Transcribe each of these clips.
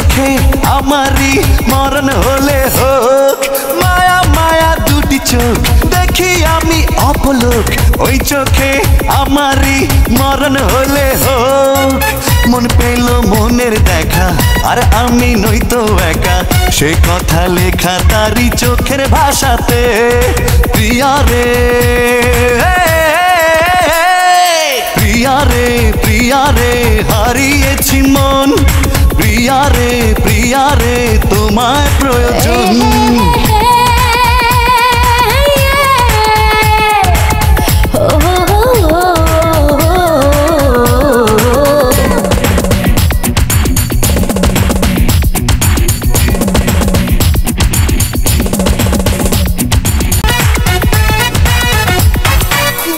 চোখে আমারই মরণ হলে হোক। মায়া মায়া দুটি চোখ দেখি আমি অপলোক, ওই চোখে আমারই মরণ হলে হোক। মন পেল মনের দেখা, আর আমি নইতো একা, সে কথা লেখা তারই চোখের ভাষাতে। প্রিয়া রে প্রিয়া রে প্রিয়া রে হারিয়েছি মন। প্রিয়া রে তোমায় প্রয়োজন।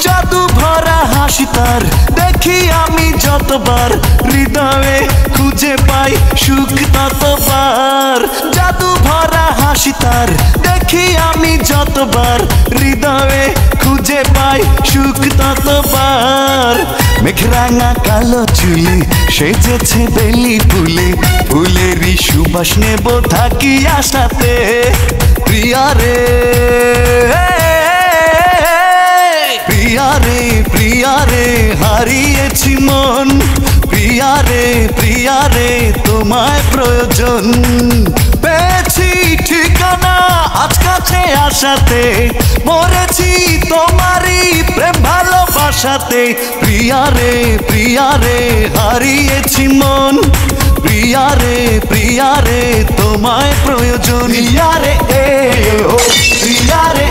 জাদু ভরা হাসি তার দেখি আমি যতবার, হৃদয়ে খুঁজে পাই সুখ ততবার। জাদু ভরা হাসি তার দেখি আমি যতবার, হৃদয়ে খুঁজে পাই সুখ ততবার। মেঘরাঙা কালো চুলে সেজেছে বেলি ফুলে, ফুলেরই সুবাস নেব থাকি আশাতে। প্রিয়া রে প্রিয়া রে হারিয়েছি মন। প্রিয়া রে তোমায় প্রয়োজন। পেয়েছি ঠিকানা আজ কাছে আসাতে, মরেছি তোমারই প্রেম ভালোবাসাতে। প্রিয়া রে হারিয়েছি মন। প্রিয়া রে তোমায় প্রয়োজন। প্রিয়া রে